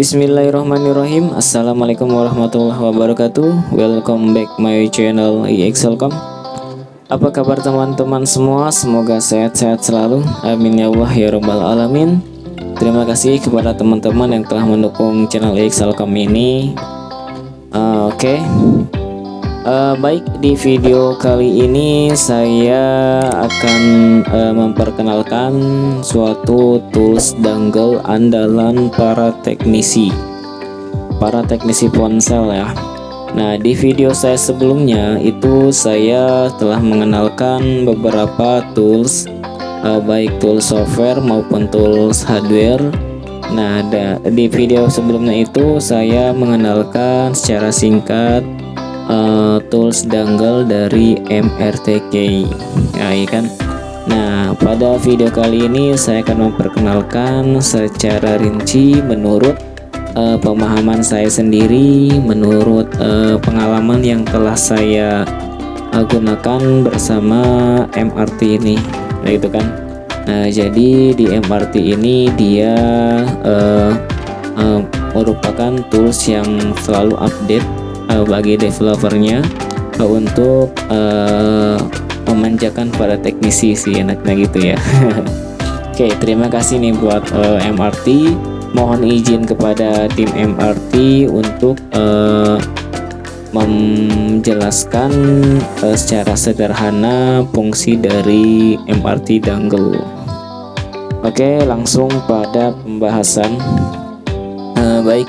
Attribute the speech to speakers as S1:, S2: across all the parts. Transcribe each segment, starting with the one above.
S1: Bismillahirrahmanirrahim. Assalamualaikum warahmatullahi wabarakatuh. Welcome back my channel iExcelcom. Apa kabar teman-teman semua? Semoga sehat-sehat selalu. Amin ya Allah ya rabbal alamin. Terima kasih kepada teman-teman yang telah mendukung channel iExcelcom ini. Oke. Baik, di video kali ini saya akan memperkenalkan suatu tools dongle andalan para teknisi ponsel ya. Nah, di video saya sebelumnya itu saya telah mengenalkan beberapa tools, baik tools software maupun tools hardware. Nah, di video sebelumnya itu saya mengenalkan secara singkat tools dongle dari MRTK ya, kan. Nah, pada video kali ini saya akan memperkenalkan secara rinci menurut pemahaman saya sendiri, menurut pengalaman yang telah saya gunakan bersama MRT ini. Nah, itu kan. Nah, jadi di MRT ini dia merupakan tools yang selalu update bagi developernya untuk memanjakan para teknisi sih, enaknya gitu ya. Oke, terima kasih nih buat MRT. Mohon izin kepada tim MRT untuk menjelaskan secara sederhana fungsi dari MRT dongle. Oke, langsung pada pembahasan. Baik.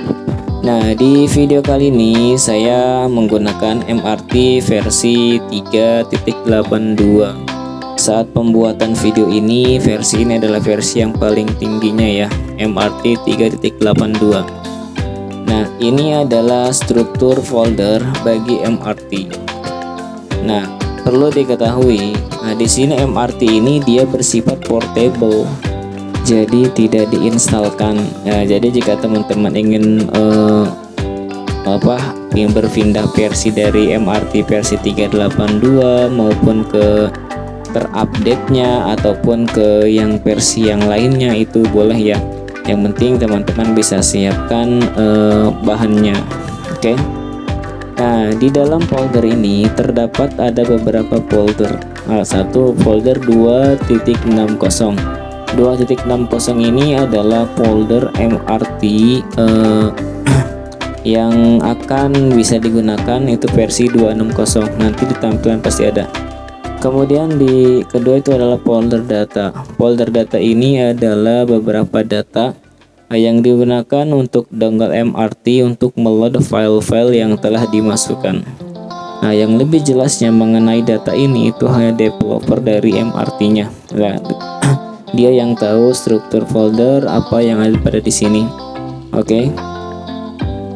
S1: Nah, di video kali ini saya menggunakan MRT versi 3.82. Saat pembuatan video ini, versi ini adalah versi yang paling tingginya ya, MRT 3.82. Nah, ini adalah struktur folder bagi MRT. Nah, perlu diketahui, di sini MRT ini dia bersifat portable. Jadi tidak diinstalkan ya. Jadi jika teman-teman ingin yang berpindah versi dari MRT versi 382 maupun ke terupdate-nya ataupun ke yang versi yang lainnya, itu boleh ya. Yang penting teman-teman bisa siapkan bahannya. Oke. Nah, di dalam folder ini terdapat ada beberapa folder. Satu folder 2.60. 2.60 ini adalah folder MRT yang akan bisa digunakan, itu versi 260. Nanti di tampilan pasti ada. Kemudian di kedua itu adalah folder data. Folder data ini adalah beberapa data yang digunakan untuk dongle MRT untuk meload file-file yang telah dimasukkan. Nah, yang lebih jelasnya mengenai data ini itu hanya developer dari MRT-nya. Nah, dia yang tahu struktur folder apa yang ada pada di sini. Oke.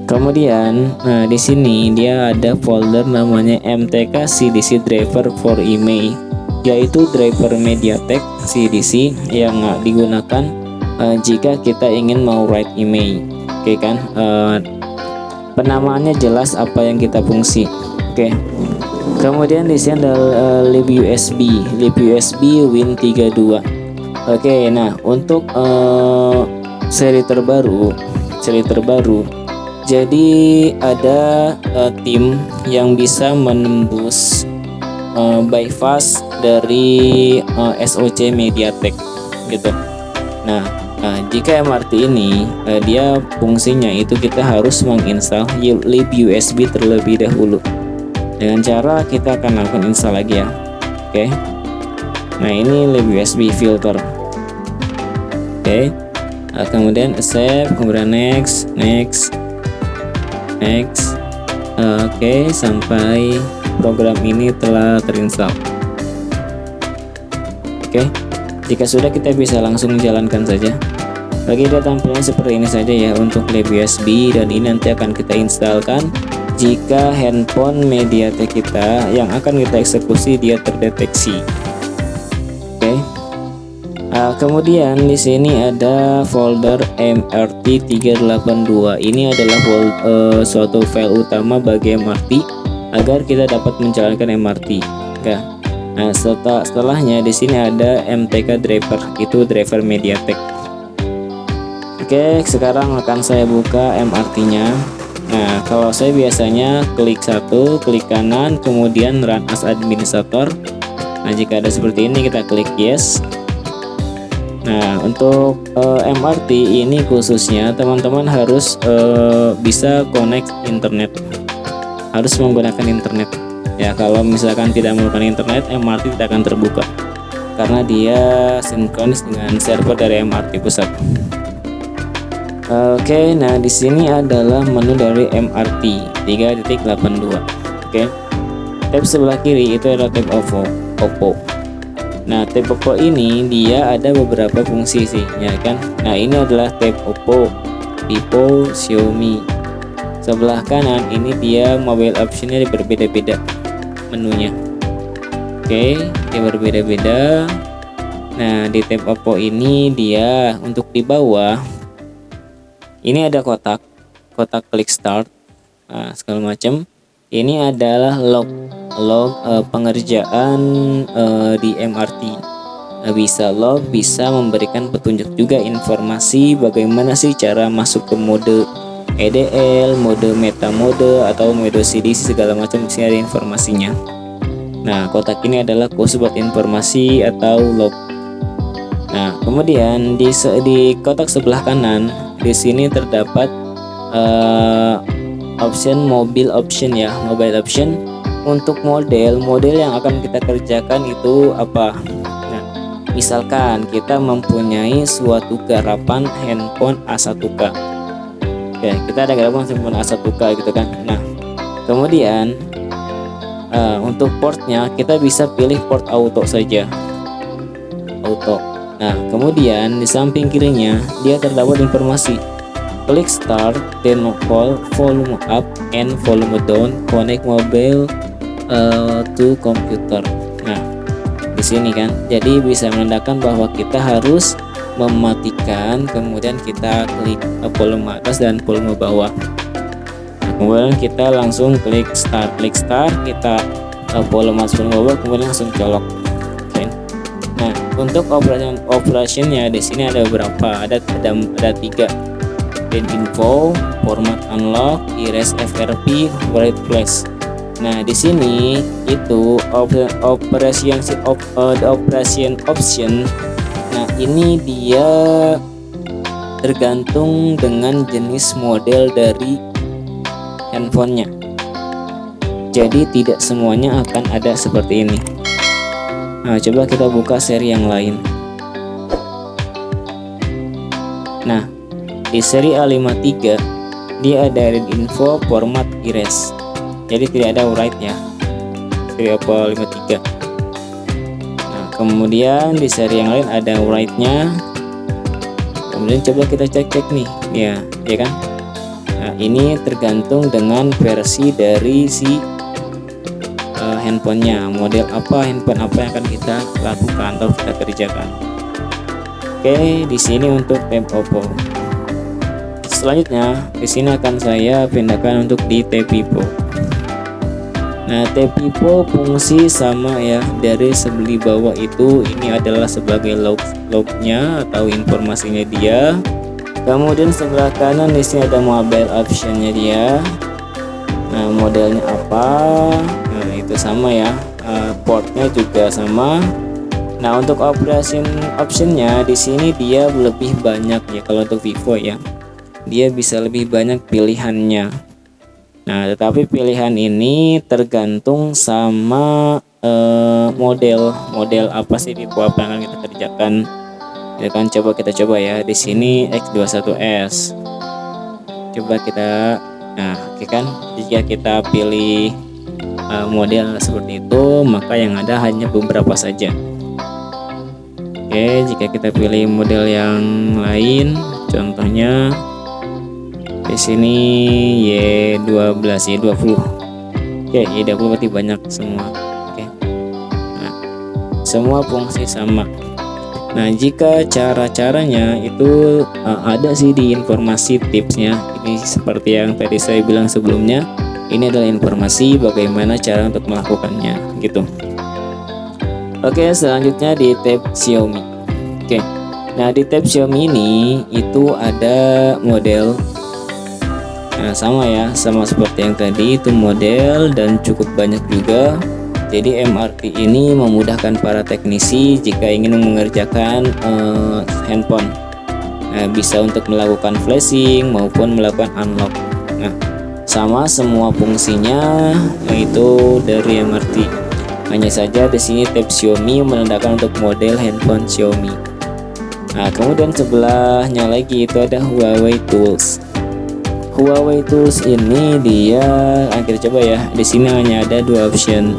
S1: Kemudian, nah di sini dia ada folder namanya MTK CDC driver for email, yaitu driver MediaTek CDC yang digunakan jika kita ingin mau write email. Oke kan? Penamaannya jelas apa yang kita fungsi. Oke. Kemudian di sini ada libUSB Win32. Oke, nah untuk seri terbaru, jadi ada tim yang bisa menembus bypass dari SoC MediaTek gitu. Nah, jika MRT ini dia fungsinya itu kita harus menginstal libUSB terlebih dahulu. Dengan cara kita akan lakukan install lagi ya. Oke. Nah, ini libUSB filter. Oke. Kemudian accept, kemudian next. Oke, sampai program ini telah terinstall. Oke. Jika sudah, kita bisa langsung jalankan saja. Bagi dia tampilannya seperti ini saja ya untuk libUSB, dan ini nanti akan kita instalkan jika handphone MediaTek kita yang akan kita eksekusi dia terdeteksi. Kemudian di sini ada folder MRT 382. Ini adalah suatu file utama bagi MRT agar kita dapat menjalankan MRT. Oke. Nah, setelahnya di sini ada MTK driver, itu driver MediaTek. Oke, sekarang akan saya buka MRT-nya. Nah, kalau saya biasanya klik satu, klik kanan, kemudian run as administrator. Nah, jika ada seperti ini kita klik yes. Nah, untuk MRT ini khususnya teman-teman harus bisa connect internet, harus menggunakan internet. Ya, kalau misalkan tidak menggunakan internet, MRT tidak akan terbuka karena dia sinkronis dengan server dari MRT pusat. Oke, nah di sini adalah menu dari MRT 3.82. Oke, tab sebelah kiri itu adalah tab OPPO. Nah, tab OPPO ini dia ada beberapa fungsi sih, ya kan? Nah, ini adalah tab OPPO, Vivo, Xiaomi. Sebelah kanan ini dia mobile optionnya berbeda-beda menunya. Oke, dia berbeda-beda. Nah, di tab OPPO ini dia untuk di bawah ini ada kotak klik start, segala macam. Ini adalah log pengerjaan di MRT. Bisa log, bisa memberikan petunjuk juga informasi bagaimana sih cara masuk ke mode EDL, mode meta mode atau mode CDC segala macam. Di sini ada informasinya. Nah, kotak ini adalah khusus buat informasi atau log. Nah, kemudian di kotak sebelah kanan di sini terdapat option mobile option ya, mobile option. Untuk model yang akan kita kerjakan itu apa? Nah, misalkan kita mempunyai suatu garapan handphone A1K. Oke, kita ada garapan handphone A1K gitu kan. Nah, kemudian untuk portnya kita bisa pilih port auto saja, auto. Nah, kemudian di samping kirinya dia terdapat informasi klik start, then call volume up and volume down, connect mobile to computer. Nah, di sini kan, jadi bisa menandakan bahwa kita harus mematikan, kemudian kita klik volume atas dan volume bawah. Nah, kemudian kita langsung klik start, kita volume atas volume bawah, kemudian langsung colok. Nah, untuk operationnya di sini ada beberapa, ada 3. Read info, format unlock, erase FRP, write flash. Nah, di sini itu operation option. Nah, ini dia tergantung dengan jenis model dari handphonenya. Jadi tidak semuanya akan ada seperti ini. Nah, coba kita buka seri yang lain. Nah, di seri A53 dia ada read info, format, erase. Jadi tidak ada write ya. Seri A53. Nah, kemudian di seri yang lain ada write-nya. Kemudian coba kita cek nih, ya kan? Nah, ini tergantung dengan versi dari si handphonenya, model apa, handphone apa yang akan kita lakukan atau kita kerjakan. Oke, di sini untuk tab OPPO. Selanjutnya, di sini akan saya pindahkan untuk di tab Vivo. Nah, tab Vivo fungsi sama ya dari sebelah bawah itu, ini adalah sebagai lognya atau informasinya dia. Kemudian sebelah kanan di sini ada mobile optionnya dia. Nah, modelnya apa? Nah, itu sama ya. Portnya juga sama. Nah, untuk optionnya di sini dia lebih banyak ya kalau untuk Vivo ya. Dia bisa lebih banyak pilihannya. Nah, tetapi pilihan ini tergantung sama model apa sih Vivo apa yang akan kita kerjakan. Ya kan, kita coba ya. Di sini X21s. Coba kita, nah, oke kan, jika kita pilih model seperti itu, maka yang ada hanya beberapa saja. Oke, jika kita pilih model yang lain, contohnya di sini Y12, Y20. Oke, Y20 berarti banyak semua. Oke. Nah, semua fungsi sama. Nah, jika cara-caranya itu ada sih di informasi tipsnya. Ini seperti yang tadi saya bilang sebelumnya. Ini adalah informasi bagaimana cara untuk melakukannya, gitu. Oke, selanjutnya di tab Xiaomi. Oke. Nah, di tab Xiaomi ini itu ada model. Nah, sama ya, sama seperti yang tadi, itu model dan cukup banyak juga. Jadi MRT ini memudahkan para teknisi jika ingin mengerjakan handphone. Nah, bisa untuk melakukan flashing maupun melakukan unlock. Nah, sama semua fungsinya itu dari MRT. Hanya saja di sini tab Xiaomi menandakan untuk model handphone Xiaomi. Nah, kemudian sebelahnya lagi itu ada Huawei Tools. Huawei Tools ini dia coba ya. Di sini hanya ada dua option,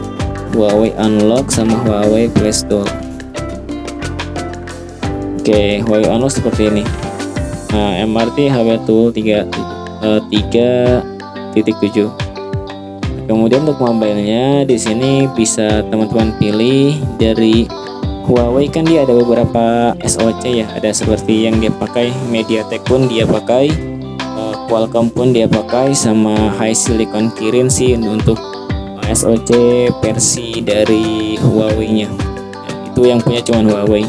S1: Huawei Unlock sama Huawei Flash Tool. Oke, Huawei Unlock seperti ini. Nah, MRT Huawei Tool 3.7. Kemudian untuk mobilenya di sini bisa teman-teman pilih dari Huawei, kan dia ada beberapa SoC ya, ada seperti yang dia pakai MediaTek pun dia pakai, Qualcomm pun dia pakai, sama High Silicon Kirin sih untuk SoC versi dari Huawei-nya. Nah, itu yang punya cuman Huawei.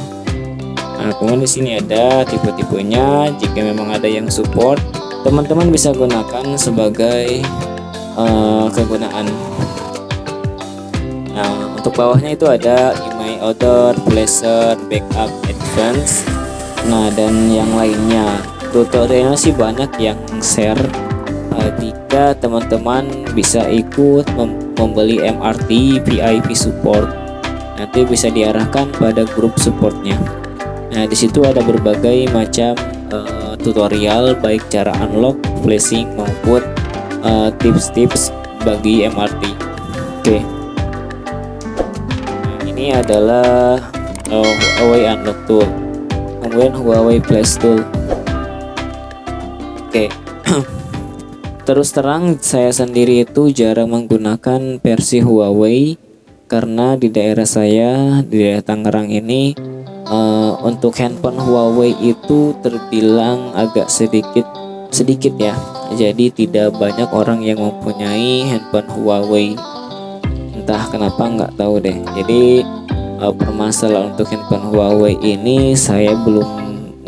S1: Nah, kemudian di sini ada tipe-tipenya. Jika memang ada yang support, teman-teman bisa gunakan sebagai kegunaan. Nah, untuk bawahnya itu ada email order, pleasure, backup, advance. Nah, dan yang lainnya. Tutorialnya sih banyak yang share. Jika teman-teman bisa ikut membeli MRT VIP support, nanti bisa diarahkan pada grup supportnya. Nah, di situ ada berbagai macam tutorial, baik cara unlock, flashing maupun tips-tips bagi MRT. Oke. Nah, ini adalah Huawei Unlock Tool, kemudian Huawei Flash Tool. Oke. Terus terang saya sendiri itu jarang menggunakan versi Huawei karena di daerah saya, di daerah Tangerang ini, untuk handphone Huawei itu terbilang agak sedikit ya. Jadi tidak banyak orang yang mempunyai handphone Huawei. Entah kenapa, nggak tahu deh. Jadi permasalahan untuk handphone Huawei ini saya belum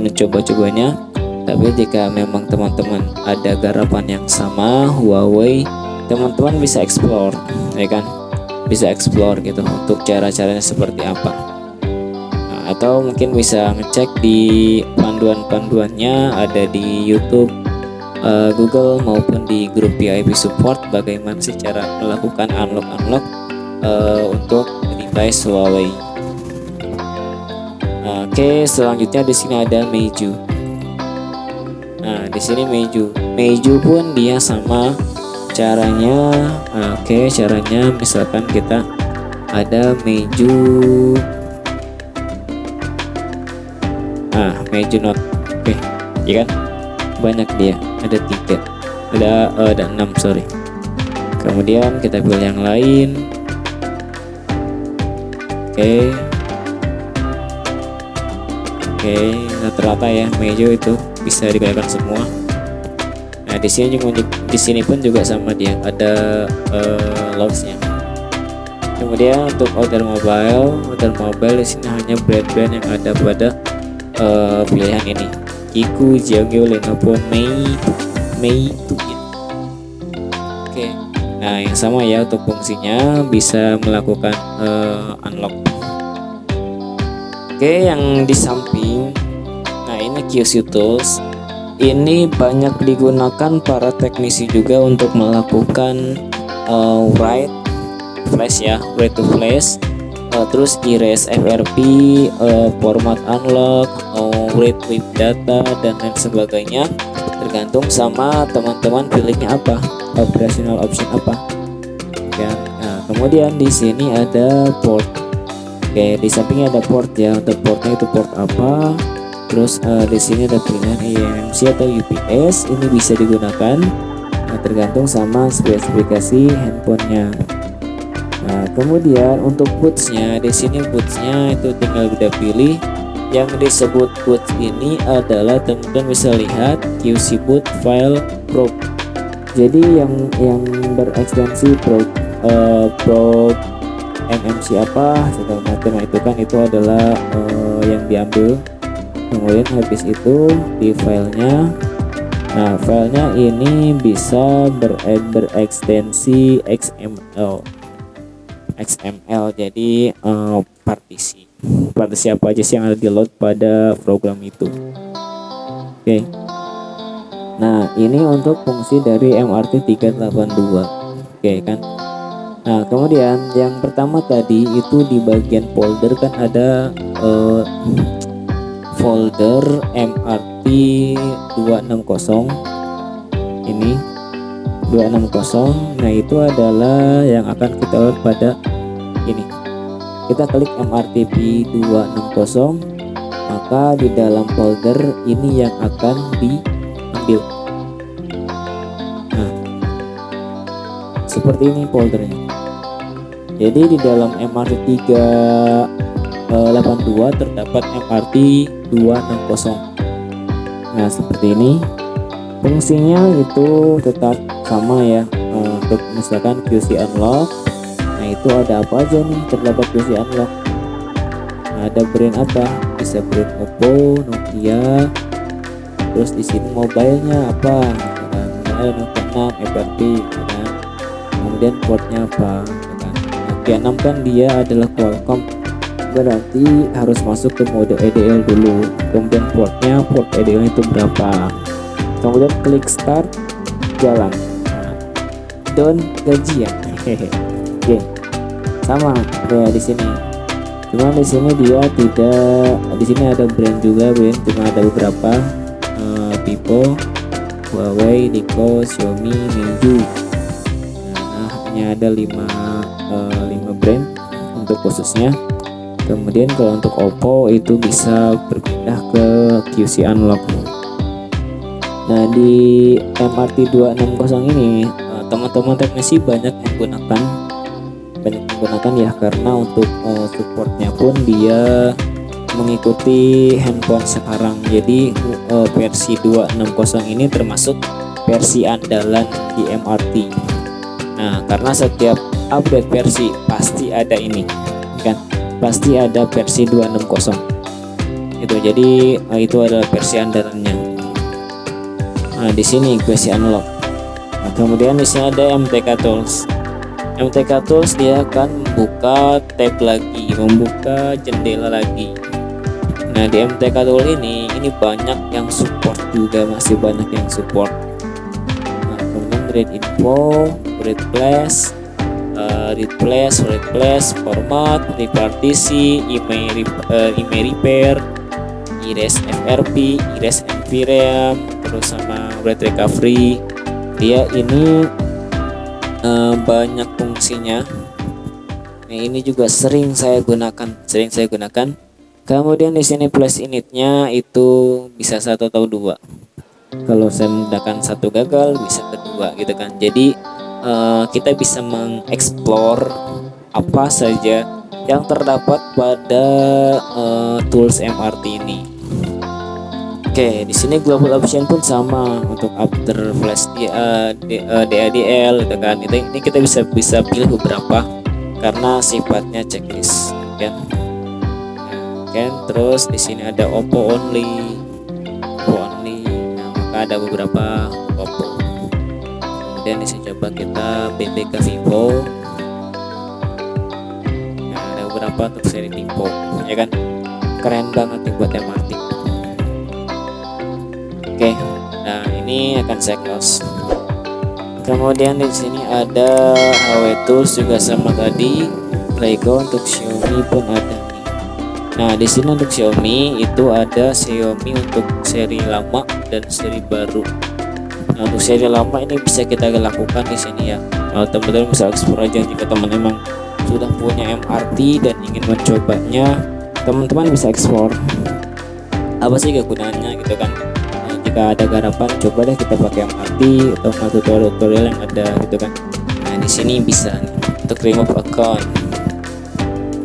S1: mencoba-cobanya. Tapi jika memang teman-teman ada garapan yang sama Huawei, teman-teman bisa explore, ya kan? Bisa explore gitu untuk cara-caranya seperti apa. Nah, atau mungkin bisa ngecek di panduan-panduannya ada di YouTube, Google maupun di grup VIP support bagaimana sih cara melakukan unlock untuk device Huawei. Oke, selanjutnya di sini ada Meizu. Nah, di sini Meizu pun dia sama caranya. Oke, caranya misalkan kita ada Meizu Note. Oke, ya kan? Banyak dia, ada 3. Ada 6, sorry. Kemudian kita pilih yang lain. Oke, rata-rata ya Meizu itu bisa digunakan semua. Nah, di sini pun juga sama dia, ada locksnya. Kemudian untuk order mobile di sini hanya brand-brand yang ada pada pilihan ini. Kiku, Xiaomi, Lenovo, Meitu. Oke. Nah, yang sama ya untuk fungsinya bisa melakukan unlock. Oke, yang di samping, nah ini QC Tools. Ini banyak digunakan para teknisi juga untuk melakukan write to flash, terus erase FRP, format unlock, read with data dan lain sebagainya. Tergantung sama teman-teman pilihnya apa, operational option apa. Ya. Nah, kemudian di sini ada port. Oke, di sampingnya ada port ya. Untuk portnya itu port apa? Terus di sini ada pilihan eMMC atau UPS. Ini bisa digunakan. Nah, tergantung sama spesifikasi handphonenya. Nah, kemudian untuk bootsnya, di sini bootsnya itu tinggal kita pilih. Yang disebut boots ini adalah teman-teman bisa lihat QC boot file probe. Jadi yang berekstensi probe MMC apa segala macam itu kan, itu adalah yang diambil Kemudian habis itu di filenya, nah filenya ini bisa berekstensi XML, jadi partisi apa aja sih yang ada di load pada program itu. Oke. Nah ini untuk fungsi dari MRT 382. Oke kan. Nah kemudian yang pertama tadi itu di bagian folder kan ada folder MRT 260 ini 260. Nah itu adalah yang akan kita load pada ini. Kita klik MRTP 260, maka di dalam folder ini yang akan diambil. Nah seperti ini foldernya. Jadi di dalam MRT 382 terdapat MRT 260. Nah seperti ini. Fungsinya itu tetap sama ya. Untuk misalkan QC unlock, nah itu ada apa aja nih terdapat QC unlock. Nah, ada brand apa? Bisa brand Oppo, Nokia. Terus di sini mobilenya apa? Ada Nokia 6 FRP, kan? Kemudian portnya apa? Kan? Nokia 6 kan dia adalah Qualcomm, berarti harus masuk ke mode EDL dulu. Kemudian port EDL itu berapa? Kemudian klik start, jalan. Down, gajian. Oke, sama kayak di sini. Cuma di sini dia tidak, di sini ada brand juga, brand cuma ada beberapa, Vivo, Huawei, Nico, Xiaomi, Meizu. Nah, hanya ada 5 brand untuk khususnya. Kemudian kalau untuk Oppo itu bisa berpindah ke QC unlock. Nah di MRT 260 ini teman-teman teknisi banyak menggunakan ya, karena untuk supportnya pun dia mengikuti handphone sekarang. Jadi versi 260 ini termasuk versi andalan di MRT. Nah karena setiap update versi pasti ada ini kan, pasti ada versi 260 itu. Jadi itu adalah versi andalannya. Nah di sini QC unlock. Nah, kemudian di sini ada MTK Tools. MTK Tools dia akan membuka tab lagi, membuka jendela lagi. Nah di MTK Tools ini banyak yang support juga, masih banyak yang support. Nah, kemudian read info, read flash, format, repartisi, email repair, erase FRP, erase NVRAM, terus sama read recovery. Dia ini banyak fungsinya. Nah, ini juga sering saya gunakan. Kemudian di sini flash initnya itu bisa 1 atau 2. Kalau saya menggunakan 1 gagal, bisa kedua gitu kan. Jadi kita bisa mengeksplor apa saja yang terdapat pada tools MRT ini. Oke, di sini global option pun sama untuk after flash DADL gitu kan. Ini kita bisa pilih beberapa karena sifatnya checklist kan. Terus di sini ada Oppo only. Nah, maka ada beberapa Oppo. Kemudian di sini coba kita BBK Vivo. Nah, ada beberapa untuk seri Vivo, ya kan. Keren banget nih buat MRT. Oke, nah ini akan saya close. Kemudian di sini ada HW Tools juga sama tadi. Lego untuk Xiaomi pun ada nih. Nah di sini untuk Xiaomi itu ada Xiaomi untuk seri lama dan seri baru. Nah untuk seri lama ini bisa kita lakukan di sini ya. Teman-teman bisa explore aja jika teman memang sudah punya MRT dan ingin mencobanya. Teman-teman bisa explore apa sih kegunaannya gitu kan. Jika ada garapan, coba deh kita pakai MRT atau tutorial yang ada gitu kan. Nah di sini bisa nih, untuk remove account,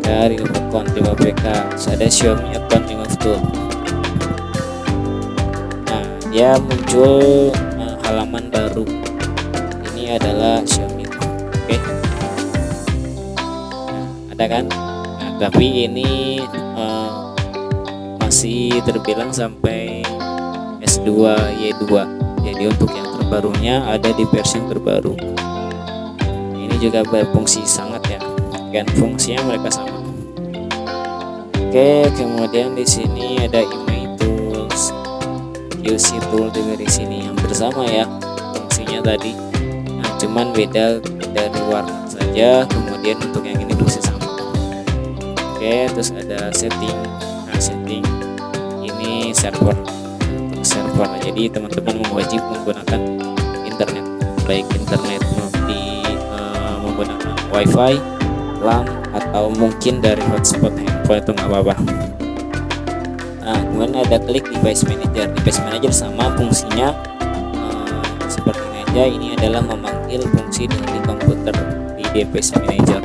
S1: remove account, remove APK. Terus ada Xiaomi account remove tool. Nah dia muncul halaman baru. Ini adalah Xiaomi. Oke. Nah, ada kan? Nah, tapi ini masih terbilang sampai S2 Y2. Jadi untuk yang terbarunya ada di versi yang terbaru. Ini juga berfungsi sangat ya, kan fungsinya mereka sama. Oke, kemudian di sini ada email tools, QC tool juga di sini yang bersama ya fungsinya tadi. Nah, cuman beda dari warna saja. Kemudian untuk yang ini fungsi sama. Oke, terus ada setting. Nah, setting ini server. Untuk server, jadi teman-teman wajib menggunakan internet, baik internet menggunakan WiFi, LAN, atau mungkin dari hotspot handphone itu nggak apa-apa. Nah, kemudian ada klik device manager. Device manager sama fungsinya seperti ini aja. Ini adalah memanggil fungsi dari komputer di device manager.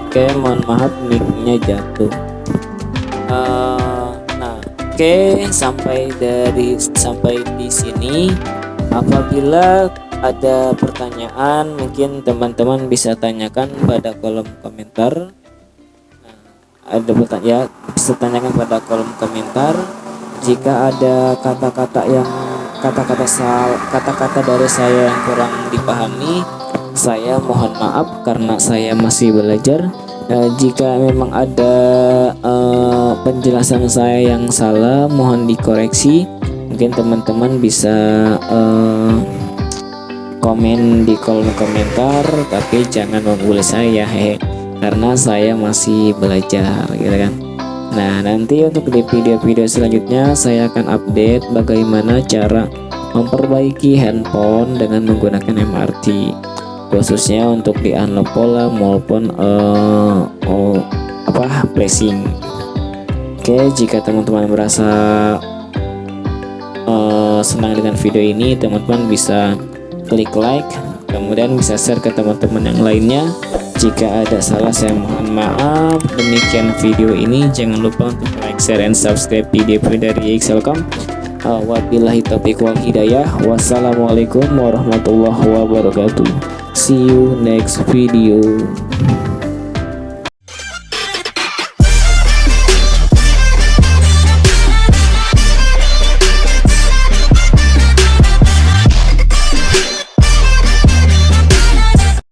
S1: Oke, mohon maaf mic-nya jatuh. Oke, sampai di sini. Apabila ada pertanyaan, mungkin teman-teman bisa tanyakan pada kolom komentar. Ada pertanyaan, bisa tanyakan pada kolom komentar. Jika ada kata-kata dari saya yang kurang dipahami, saya mohon maaf karena saya masih belajar. Jika memang ada penjelasan saya yang salah, mohon dikoreksi. Mungkin teman-teman bisa komen di kolom komentar, tapi jangan membuli saya karena saya masih belajar gitu kan. Nah, nanti untuk di video-video selanjutnya saya akan update bagaimana cara memperbaiki handphone dengan menggunakan MRT, khususnya untuk di unlock pola maupun flashing. Oke, jika teman-teman merasa senang dengan video ini, teman-teman bisa klik like, kemudian bisa share ke teman-teman yang lainnya. Jika ada salah, saya mohon maaf. Demikian video ini, jangan lupa untuk like, share, and subscribe video dari Excelcom. Wabillahi taufiq wal hidayah. Wassalamualaikum warahmatullahi wabarakatuh. See you next video.